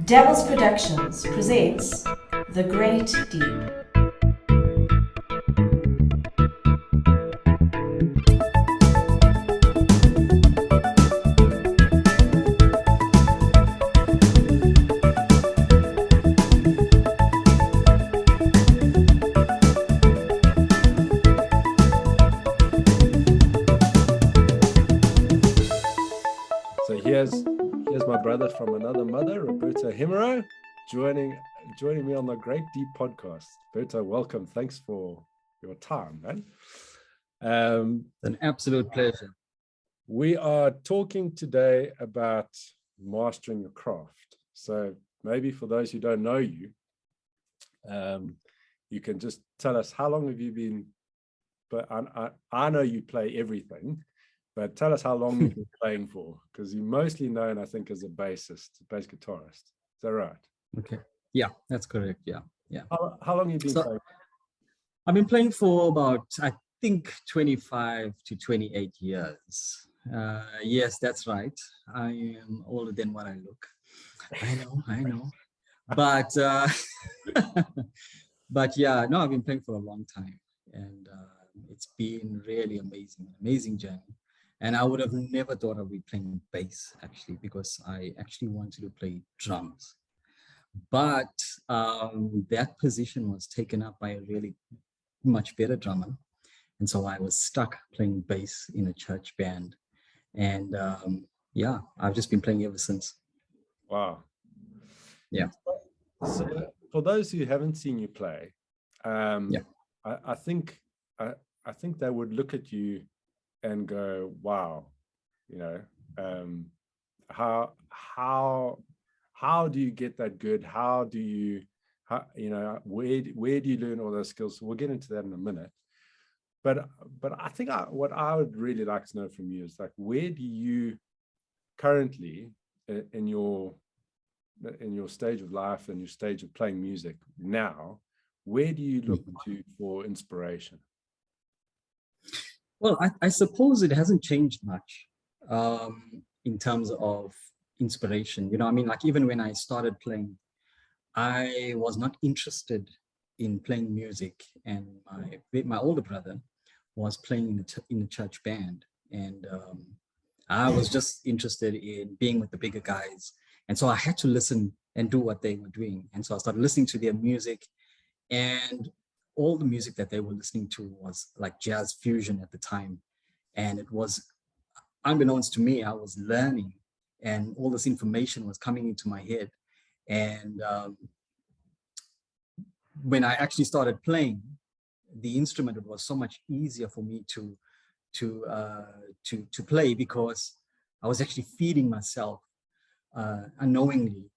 Devils Productions presents The Great Deep. So here's my brother from another mother, Roberto Hemmero, joining me on the Great Deep podcast. Roberto, welcome. Thanks for your time, man. An absolute pleasure. We are talking today about mastering your craft. So maybe for those who don't know you, you can just tell us how long have you been, but I know you play everything, but tell us how long you've been playing for, because you're mostly known, I think, as a bass guitarist. Is that right? Okay. Yeah, that's correct. Yeah. How long have you been playing? I've been playing for about, I think, 25 to 28 years. Yes, that's right. I am older than what I look. I know. But but yeah, no, I've been playing for a long time, and it's been really amazing journey. And I would have never thought I'd be playing bass, actually, because I actually wanted to play drums. But that position was taken up by a really much better drummer. And so I was stuck playing bass in a church band. And yeah, I've just been playing ever since. Wow. Yeah. So for those who haven't seen you play, I think they would look at you and go, wow, you know, how do you get that good? Where do you learn all those skills? So we'll get into that in a minute. But I think what I would really like to know from you is, like, where do you currently in your stage of life and your stage of playing music now, where do you look to for inspiration? Well, I suppose it hasn't changed much in terms of inspiration. You know, I mean, like, even when I started playing, I was not interested in playing music, and my older brother was playing in a church band, and I was just interested in being with the bigger guys, and so I had to listen and do what they were doing, and so I started listening to their music, and all the music that they were listening to was like jazz fusion at the time. And it was, unbeknownst to me, I was learning, and all this information was coming into my head. And when I actually started playing the instrument, it was so much easier for me to play, because I was actually feeding myself unknowingly,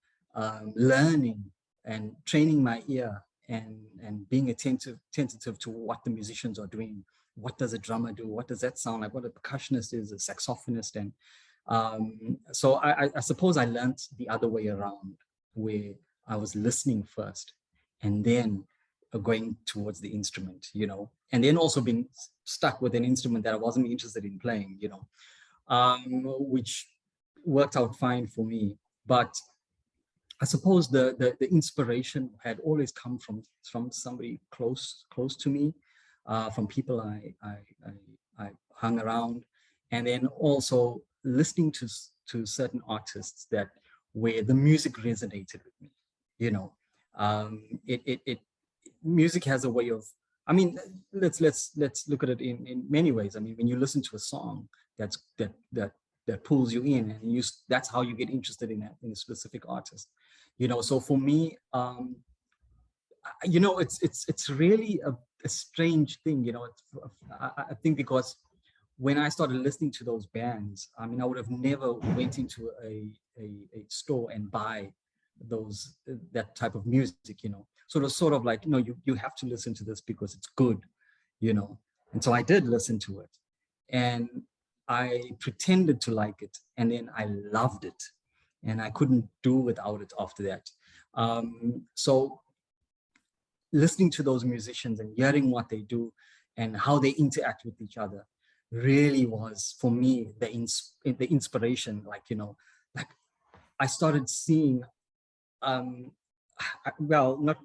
learning and training my ear, and being attentive to what the musicians are doing. What does a drummer do? What does that sound like? What a percussionist is, a saxophonist. And so I suppose I learned the other way around, where I was listening first and then going towards the instrument, you know, and then also being stuck with an instrument that I wasn't interested in playing, you know, which worked out fine for me. But I suppose the inspiration had always come from somebody close to me, from people I hung around, and then also listening to certain artists where the music resonated with me. You know, music has a way of, I mean, let's look at it in many ways. I mean, when you listen to a song that pulls you in, and that's how you get interested in a specific artist. You know, so for me, you know, it's really a strange thing, you know. I think because when I started listening to those bands, I mean, I would have never went into a store and buy that type of music, you know. So it was sort of like, you know, you have to listen to this because it's good, you know. And so I did listen to it, and I pretended to like it, and then I loved it, and I couldn't do without it after that. So listening to those musicians and hearing what they do and how they interact with each other really was, for me, the inspiration. Like, you know, like, I started seeing well, not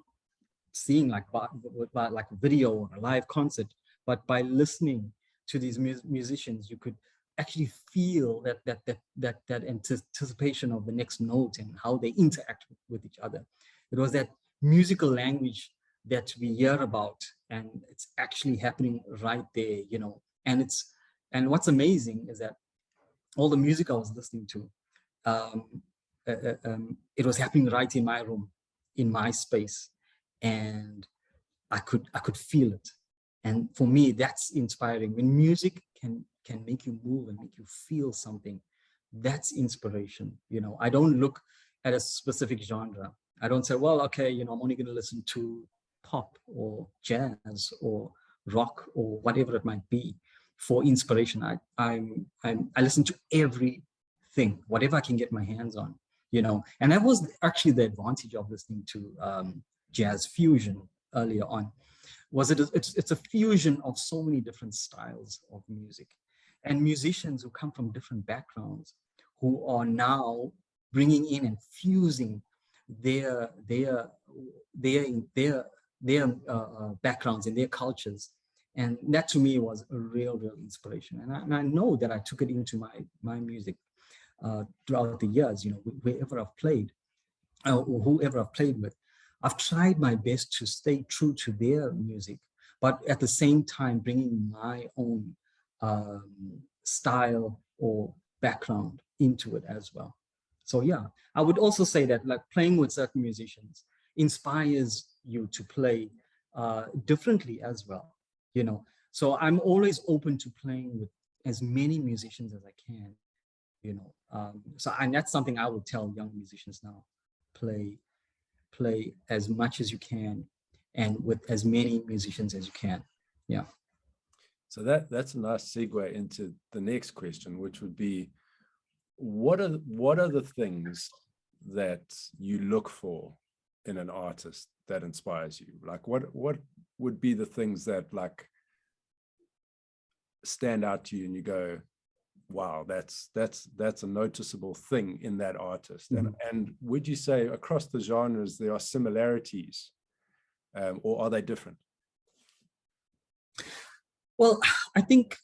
seeing like like a video or a live concert, but by listening to these musicians, you could actually feel that anticipation of the next note and how they interact with each other. It was that musical language that we hear about, and it's actually happening right there, you know. And what's amazing is that all the music I was listening to, it was happening right in my room, in my space, and I could feel it. And for me, that's inspiring. When music can make you move and make you feel something, that's inspiration. You know, I don't look at a specific genre. I don't say, well, okay, you know, I'm only going to listen to pop or jazz or rock or whatever it might be for inspiration. I listen to everything, whatever I can get my hands on, you know. And that was actually the advantage of listening to jazz fusion earlier on. It's a fusion of so many different styles of music, and musicians who come from different backgrounds, who are now bringing in and fusing their backgrounds and their cultures. And that to me was a real inspiration. And I know that I took it into my music throughout the years, you know, wherever I've played, or whoever I've played with. I've tried my best to stay true to their music, but at the same time bringing my own style or background into it as well. So yeah, I would also say that like playing with certain musicians inspires you to play differently as well, you know. So I'm always open to playing with as many musicians as I can, you know. And that's something I would tell young musicians now: play as much as you can and with as many musicians as you can. Yeah. So that's a nice segue into the next question, which would be, what are the things that you look for in an artist that inspires you? Like what would be the things that like stand out to you and you go, wow, that's a noticeable thing in that artist? Mm-hmm. And would you say across the genres there are similarities, or are they different? Well, I think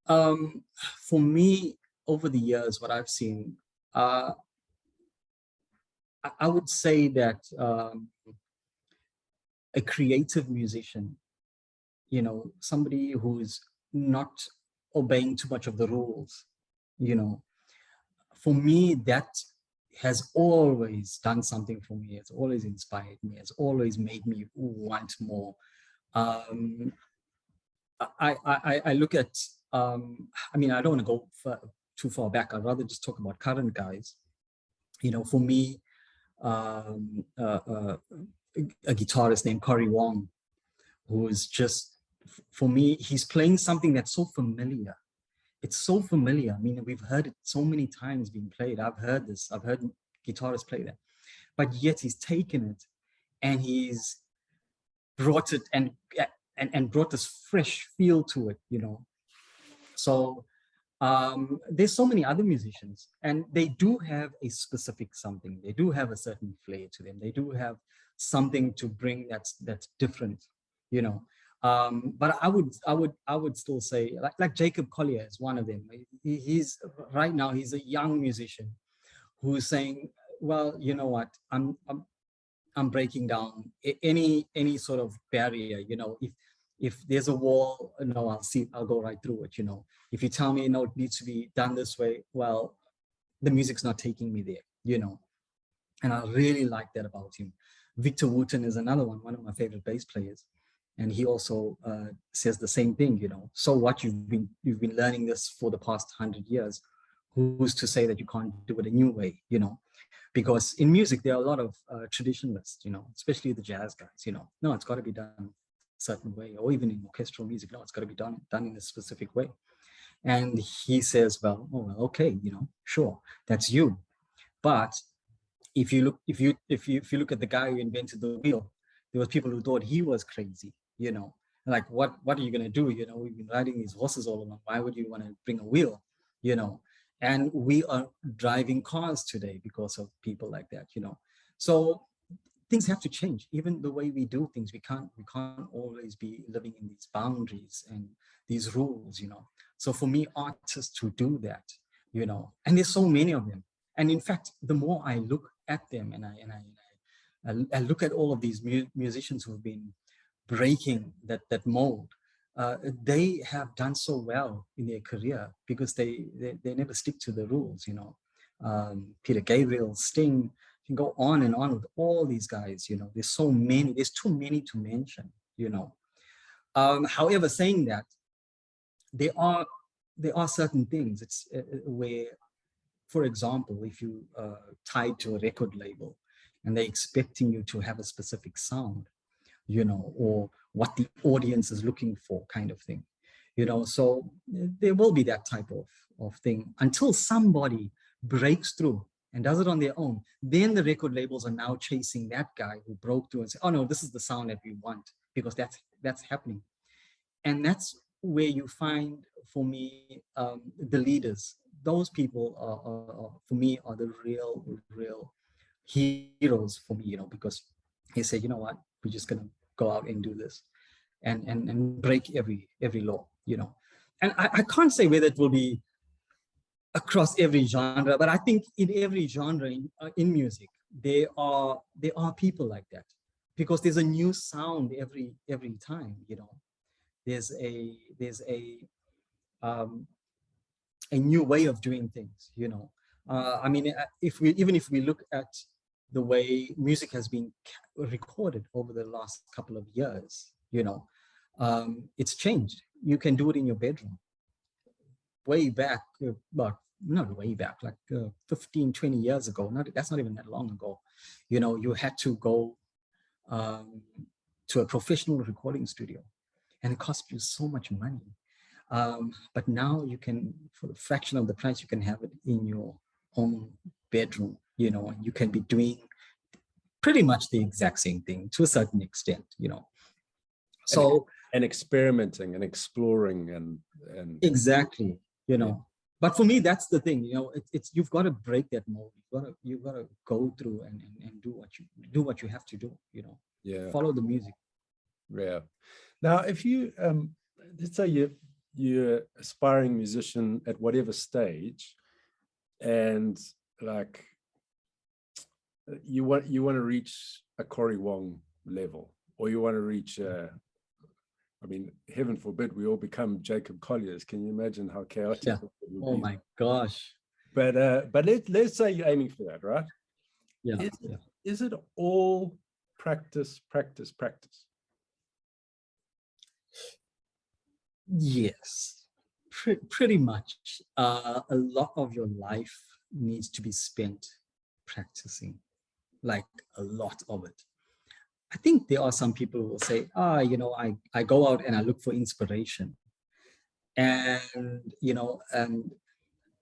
for me, over the years, what I've seen, I would say that a creative musician, you know, somebody who's not obeying too much of the rules, you know, for me, that has always done something for me. It's always inspired me. It's always made me want more. I look at, I mean, I don't want to go too far back. I'd rather just talk about current guys. You know, for me, a guitarist named Cory Wong, who is just, for me, he's playing something that's so familiar. It's so familiar. I mean, we've heard it so many times being played. I've heard this. I've heard guitarists play that. But yet he's taken it and he's brought it and brought this fresh feel to it, you know. So there's so many other musicians, and they do have a specific something. They do have a certain flair to them. They do have something to bring that's different, you know. But I would still say like Jacob Collier is one of them. He's right now, he's a young musician who's saying, well, you know what, I'm breaking down any sort of barrier, you know. If there's a wall, no, I'll go right through it, you know. If you tell me, no, it needs to be done this way, well, the music's not taking me there, you know. And I really like that about him. Victor Wooten is another one of my favorite bass players. And he also says the same thing, you know. So what, you've been learning this for the past 100 years. Who's to say that you can't do it a new way, you know? Because in music, there are a lot of traditionalists, you know, especially the jazz guys, you know. No, it's got to be done a certain way, or even in orchestral music, no, it's got to be done in a specific way. And he says, well, okay, you know, sure, that's you. But if you look at the guy who invented the wheel, there was people who thought he was crazy, you know. Like, what are you going to do? You know, we've been riding these horses all along. Why would you want to bring a wheel, you know? And we are driving cars today because of people like that, you know. So things have to change. Even the way we do things, we can't always be living in these boundaries and these rules, you know. So for me, artists who do that, you know, and there's so many of them. And in fact, the more I look at them and I look at all of these musicians who've been breaking that mold, they have done so well in their career because they never stick to the rules, you know. Peter Gabriel, Sting, you can go on and on with all these guys, you know. There's so many, there's too many to mention, you know. However, saying that, there are certain things. It's where, for example, if you tied to a record label and they're expecting you to have a specific sound, you know, or what the audience is looking for, kind of thing, you know. So there will be that type of thing until somebody breaks through and does it on their own. Then the record labels are now chasing that guy who broke through and say, oh no, this is the sound that we want, because that's happening. And that's where you find, for me, the leaders. Those people are for me, are the real heroes for me, you know, because they say, you know what, we're just gonna go out and do this and break every law, you know. And I can't say whether it will be across every genre, but I think in every genre in music, there are people like that, because there's a new sound every time, you know. There's a new way of doing things, you know. I mean, if we look at the way music has been recorded over the last couple of years, you know, it's changed. You can do it in your bedroom. Way back, well, not way back, like 15, 20 years ago, that's not even that long ago, you know, you had to go to a professional recording studio, and it cost you so much money. But now you can, for a fraction of the price, you can have it in your own bedroom, you know, and you can be doing pretty much the exact same thing to a certain extent, you know. So and experimenting and exploring and exactly, you know. Yeah. But for me, that's the thing, you know. It's you've got to break that mold. You've got to go through and do what you have to do, you know. Yeah. Follow the music. Yeah. Now, if you let's say you're aspiring musician at whatever stage, and like you want to reach a Cory Wong level, or you want to reach I mean, heaven forbid we all become Jacob Colliers. Can you imagine how chaotic Yeah. it would Oh be? my gosh. But let's say you're aiming for that, right? Yeah. Is it all practice? Yes, pretty much. A lot of your life needs to be spent practicing, like a lot of it. I think there are some people who will say, you know, I go out and I look for inspiration. And, you know, and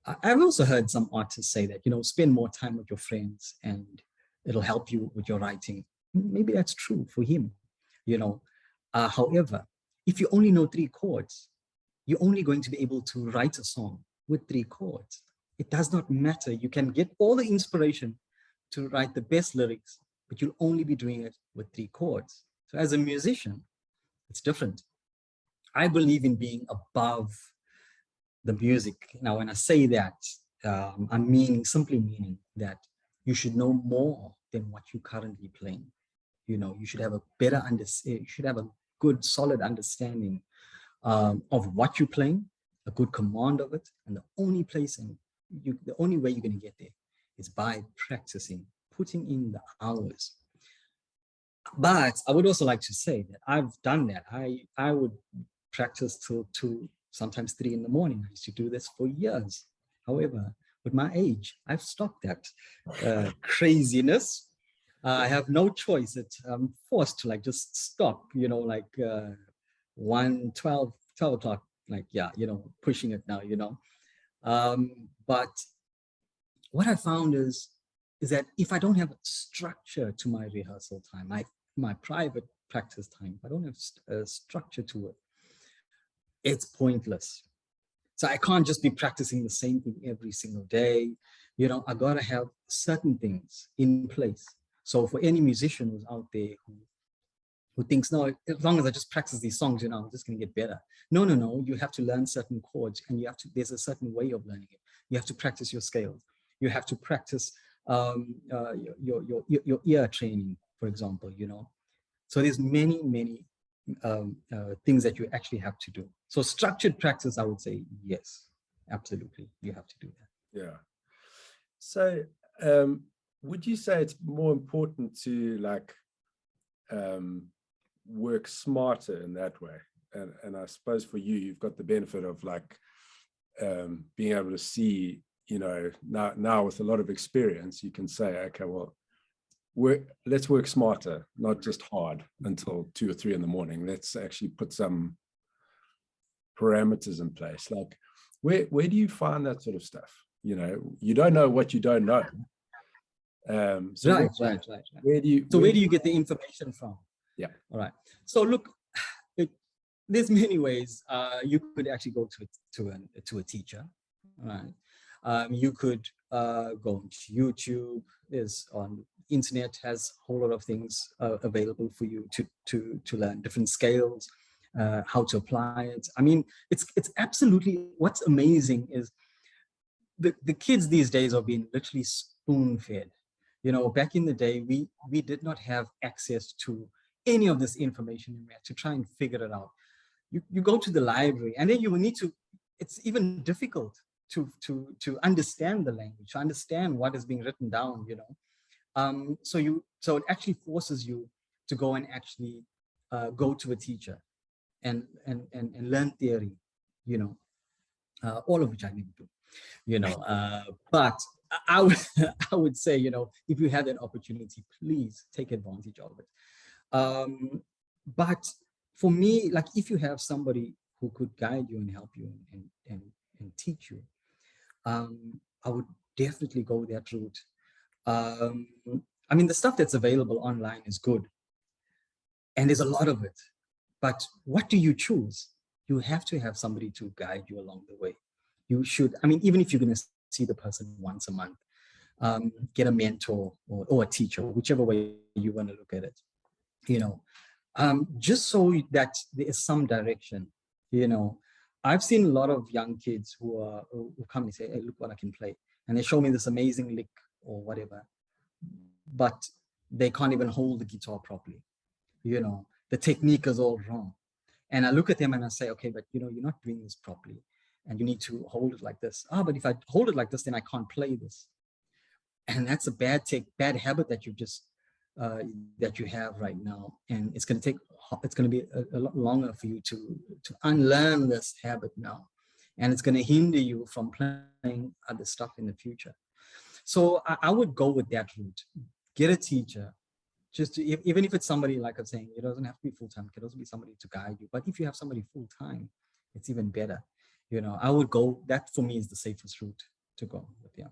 I've also heard some artists say that, you know, spend more time with your friends and it'll help you with your writing. Maybe that's true for him, you know. However, if you only know 3 chords, you're only going to be able to write a song with 3 chords. It does not matter. You can get all the inspiration to write the best lyrics, but you'll only be doing it with 3 chords. So as a musician, it's different. I believe in being above the music. Now, when I say that, I'm simply meaning that you should know more than what you're currently playing. You know, you should have a better understanding. You should have a good, solid understanding of what you're playing, a good command of it, and the only way you're going to get there is by practicing, putting in the hours. But I would also like to say that I've done that. I would practice till 2, sometimes 3 in the morning. I used to do this for years. However, with my age, I've stopped that craziness. I have no choice. I'm forced to like just stop, you know, like 12 o'clock, like, yeah, you know, pushing it now, you know. But what I found is that if I don't have structure to my rehearsal time, my private practice time, if I don't have a structure to it, it's pointless. So I can't just be practicing the same thing every single day. You know, I gotta have certain things in place So for any musician who's out there who thinks, no, as long as I just practice these songs, I'm just going to get better. No, no, no. You have to learn certain chords, and there's a certain way of learning it. You have to practice your scales. You have to practice your ear training, for example, So there's many things that you actually have to do. So structured practice, I would say, yes, absolutely. You have to do that. Yeah. So would you say it's more important to work smarter in that way? And I suppose for you, you've got the benefit of being able to see, now with a lot of experience, you can say, okay, well, let's work smarter, not just hard until 2 or 3 in the morning. Let's actually put some parameters in place. Where do you find that sort of stuff? You don't know what you don't know. Right. Where do you get the information from? Yeah. All right. So look, there's many ways. You could actually go to a teacher. Right. You could go to YouTube. There's on internet has a whole lot of things available for you to learn different scales, how to apply it. I mean, it's absolutely, what's amazing is the kids these days are being literally spoon-fed. Back in the day, we did not have access to any of this information, and we had to try and figure it out. You go to the library, and then you will need to, it's even difficult to understand the language, to understand what is being written down, So it actually forces you to go and actually go to a teacher and learn theory, all of which I didn't do, but I would say, if you have that opportunity, please take advantage of it. But for me, if you have somebody who could guide you and help you and teach you, I would definitely go that route. I mean, the stuff that's available online is good, and there's a lot of it. But what do you choose? You have to have somebody to guide you along the way. You should, I mean, even if you're going to see the person once a month, get a mentor or a teacher, whichever way you want to look at it, just so that there is some direction. I've seen a lot of young kids who come and say, hey, look what I can play. And they show me this amazing lick or whatever, but they can't even hold the guitar properly. The technique is all wrong. And I look at them and I say, okay, but you're not doing this properly. And you need to hold it like this. But if I hold it like this, then I can't play this. And that's a bad habit that you just that you have right now. And it's going to be a lot longer for you to unlearn this habit now. And it's going to hinder you from playing other stuff in the future. So I would go with that route. Get a teacher. Even if it's somebody, like I'm saying, it doesn't have to be full-time. It can also be somebody to guide you. But if you have somebody full-time, it's even better. I would go, that for me is the safest route to go with, yeah.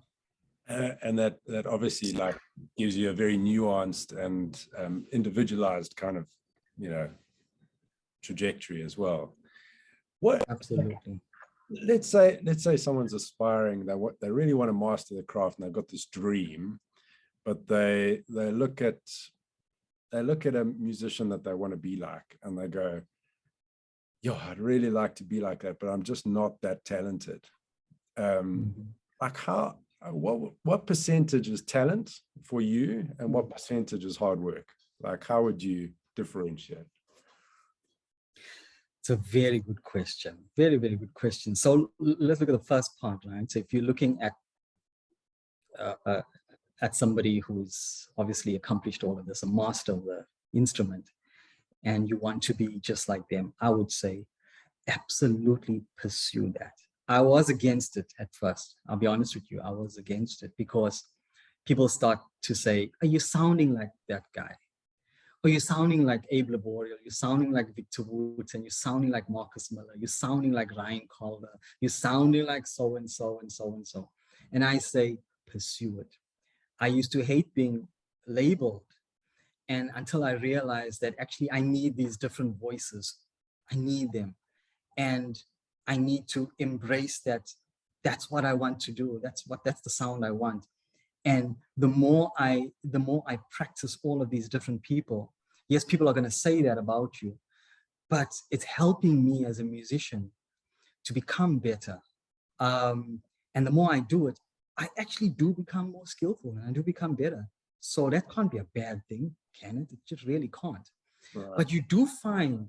And that obviously gives you a very nuanced and individualized kind of, trajectory as well. Absolutely. Let's say someone's aspiring, they really want to master the craft, and they've got this dream, but they look at a musician that they want to be like, and they go, yo, I'd really like to be like that, but I'm just not that talented. What percentage is talent for you, and what percentage is hard work? How would you differentiate? It's a very good question. Very, very good question. So let's look at the first part, right? So if you're looking at somebody who's obviously accomplished all of this, a master of the instrument, and you want to be just like them, I would say absolutely pursue that. I was against it at first. I'll be honest with you. I was against it because people start to say, are you sounding like that guy? Or you're sounding like Abe Laboriel, you're sounding like Victor Woods, and you're sounding like Marcus Miller, you're sounding like Ryan Calder, you're sounding like so-and-so and so-and-so. And I say, pursue it. I used to hate being labeled, and until I realized that actually I need these different voices. I need them. And I need to embrace that. That's what I want to do. That's the sound I want. And the more I practice all of these different people, yes, people are going to say that about you, but it's helping me as a musician to become better. And the more I do it, I actually do become more skillful and I do become better. So that can't be a bad thing, can it? It just really can't. Right. But you do find,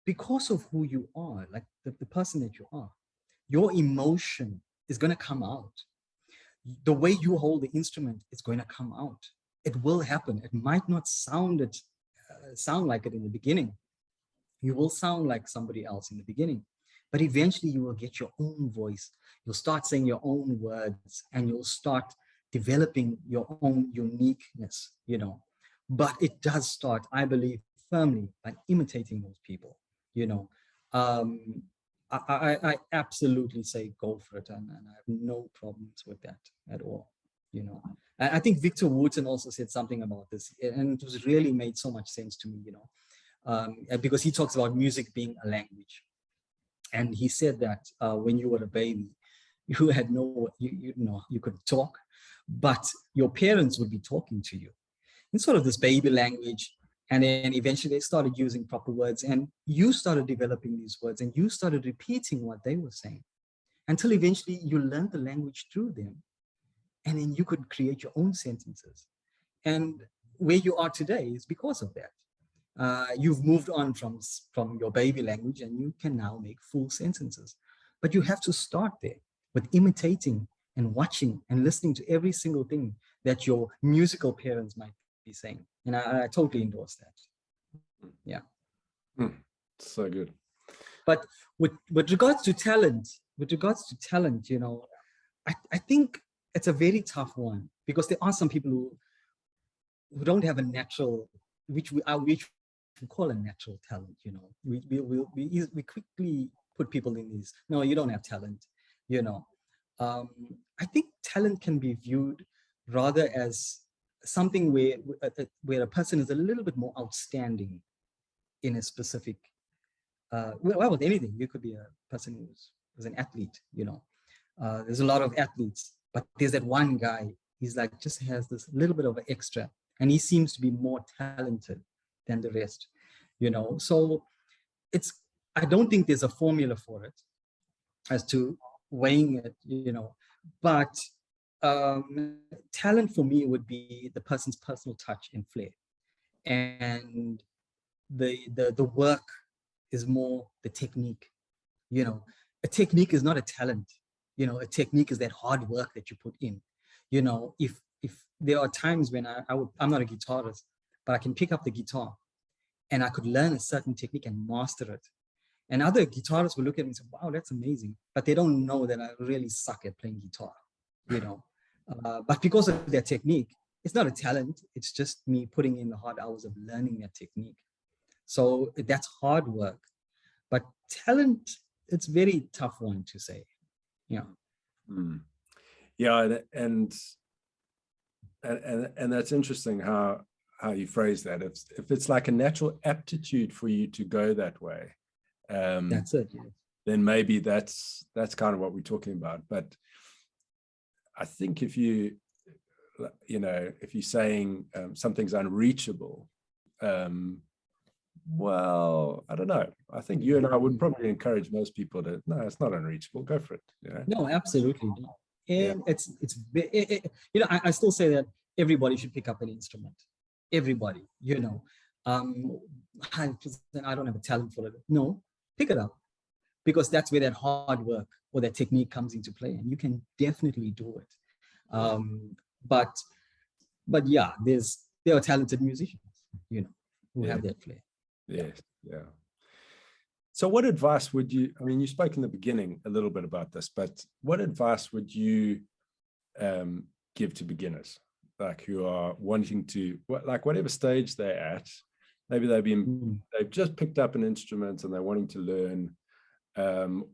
because of who you are, like the person that you are, your emotion is going to come out. The way you hold the instrument is going to come out. It will happen. It might not sound like it in the beginning. You will sound like somebody else in the beginning, but eventually you will get your own voice. You'll start saying your own words and you'll start developing your own uniqueness, you know. But it does start, I believe, firmly by imitating those people, you know. I absolutely say go for it, and I have no problems with that at all, you know. I think Victor Wooten also said something about this, and it was really made so much sense to me, you know, because he talks about music being a language. And he said that when you were a baby, you had you know, you could talk, but your parents would be talking to you in sort of this baby language. And then eventually they started using proper words and you started developing these words and you started repeating what they were saying until eventually you learned the language through them. And then you could create your own sentences. And where you are today is because of that. You've moved on from your baby language and you can now make full sentences. But you have to start there with imitating and watching and listening to every single thing that your musical parents might be saying. And I totally endorse that. Yeah. So good. But with regards to talent, you know, I think it's a very tough one because there are some people who don't have a natural, which we call a natural talent. You know, we quickly put people in these. No, you don't have talent. You know, I think talent can be viewed rather as something where a person is a little bit more outstanding in a specific. Well, with anything, you could be a person who's an athlete. You know, there's a lot of athletes, but there's that one guy. He's like just has this little bit of an extra, and he seems to be more talented than the rest. You know, so I don't think there's a formula for it as to weighing it. You know, but talent for me would be the person's personal touch and flair, and the work is more the technique. You know, a technique is not a talent. You know, a technique is that hard work that you put in. You know, if there are times when I'm not a guitarist, but I can pick up the guitar and I could learn a certain technique and master it. And other guitarists will look at me and say, wow, that's amazing. But they don't know that I really suck at playing guitar, you know. But because of their technique, it's not a talent. It's just me putting in the hard hours of learning that technique. So that's hard work. But talent, it's a very tough one to say. Yeah. Yeah, and that's interesting how you phrase that. If it's like a natural aptitude for you to go that way, that's it. Yeah. Then maybe that's kind of what we're talking about. But I think if you're saying something's unreachable, well, I don't know. I think you and I would probably encourage most people to, no, it's not unreachable. Go for it. You know? No, absolutely not. And yeah. You know, I still say that everybody should pick up an instrument. Everybody, you know. 100%, I don't have a talent for it. No, pick it up. Because that's where that hard work or that technique comes into play. And you can definitely do it. But yeah, there are talented musicians, you know, who have that flair. Yes, yeah. So what advice would you, I mean, you spoke in the beginning a little bit about this, but what advice would you give to beginners, like who are wanting to, like whatever stage they're at, maybe they've just picked up an instrument and they're wanting to learn,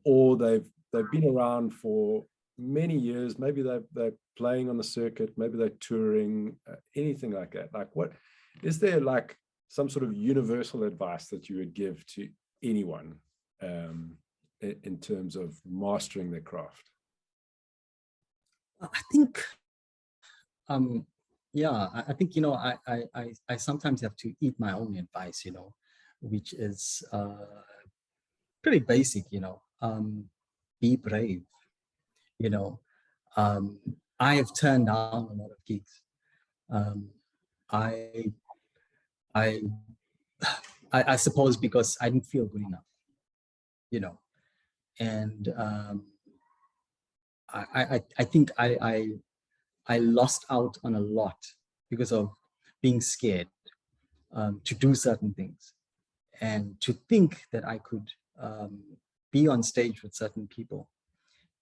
or they've been around for many years, maybe they're playing on the circuit, maybe they're touring, anything like that. Like what, is there like some sort of universal advice that you would give to anyone in terms of mastering their craft? I think Yeah, I think, I sometimes have to eat my own advice, which is pretty basic, be brave, you know. I have turned down a lot of gigs. Um, I, I, I suppose because I didn't feel good enough, and I think I lost out on a lot because of being scared to do certain things and to think that I could be on stage with certain people.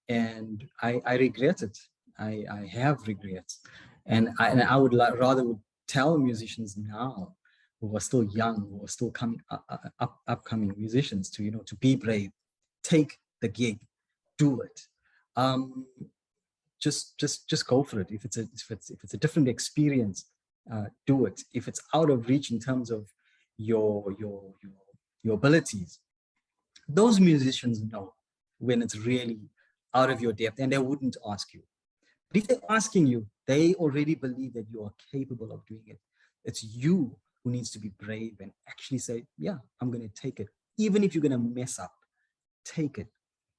And I regret it. I have regrets. And I would rather would tell musicians now who are still young, who are still upcoming musicians to be brave, take the gig, do it. Just go for it. If it's a different experience, do it. If it's out of reach in terms of your abilities, those musicians know when it's really out of your depth, and they wouldn't ask you. But if they're asking you, they already believe that you are capable of doing it. It's you who needs to be brave and actually say, yeah, I'm going to take it. Even if you're going to mess up, take it,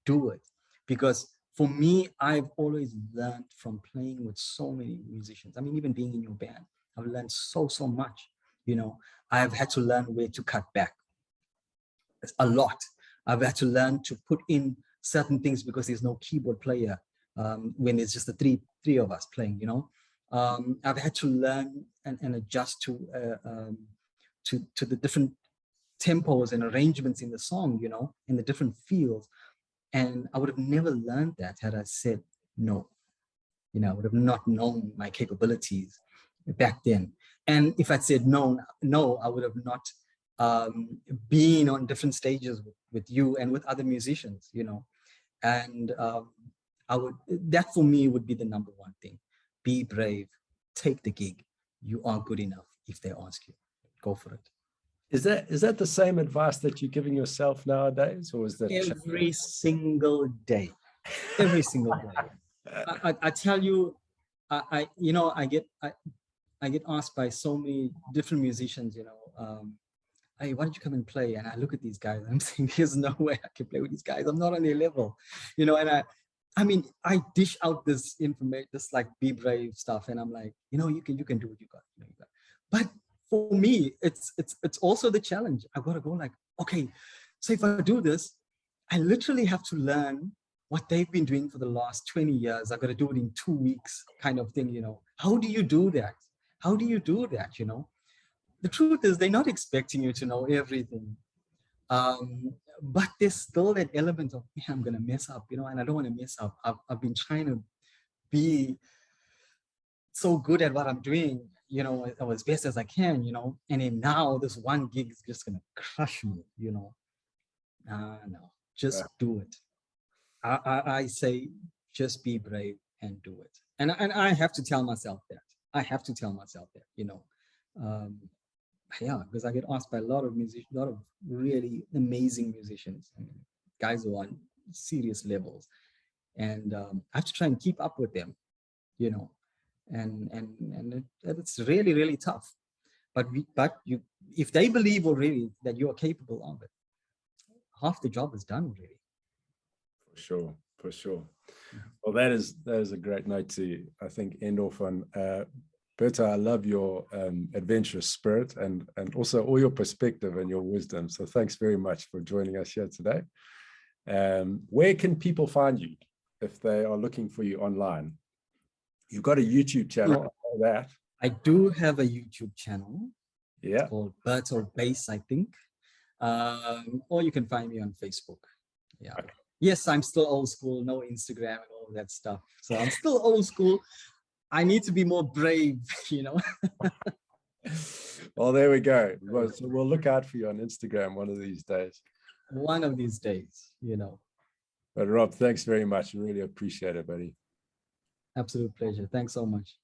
do it. Because for me, I've always learned from playing with so many musicians. I mean, even being in your band, I've learned so much. I've had to learn where to cut back. It's a lot. I've had to learn to put in certain things because there's no keyboard player when it's just the three of us playing. I've had to learn and adjust to the different tempos and arrangements in the song, in the different feels. And I would have never learned that had I said no. I would have not known my capabilities back then. And if I'd said no, I would have not been on different stages with you and with other musicians, And that for me would be the number one thing. Be brave, take the gig. You are good enough if they ask you. Go for it. Is that the same advice that you're giving yourself nowadays, or is that every single day? Every single day. I tell you, I get asked by so many different musicians, hey, why don't you come and play? And I look at these guys and I'm saying, there's no way I can play with these guys. I'm not on their level, and I dish out this information, this like be brave stuff. And I'm like, you can do what you got. But for me, it's also the challenge. I've got to go like, okay, so if I do this, I literally have to learn what they've been doing for the last 20 years. I've got to do it in 2 weeks kind of thing, How do you do that? How do you do that, The truth is they're not expecting you to know everything. But there's still that element of, yeah, I'm going to mess up, and I don't want to mess up. I've been trying to be so good at what I'm doing, as best as I can, and then now this one gig is just going to crush me, no, just do it. I say, just be brave and do it. And I have to tell myself that. Yeah, because I get asked by a lot of musicians, a lot of really amazing musicians, guys who are on serious levels, and I have to try and keep up with them, and it's really, really tough. But if they believe already that you are capable of it, half the job is done already. For sure. Well, that is a great note to, I think, end off on. Berta, I love your adventurous spirit and also all your perspective and your wisdom. So thanks very much for joining us here today. Where can people find you if they are looking for you online? You've got a YouTube channel. I know that. I do have a YouTube channel. Yeah. It's called Berto Bass, I think. Or you can find me on Facebook. Yeah. Okay. Yes, I'm still old school, no Instagram and all that stuff. So I'm still old school. I need to be more brave, Well, there we go. So we'll look out for you on Instagram one of these days. One of these days, But Rob, thanks very much. I really appreciate it, buddy. Absolute pleasure. Thanks so much.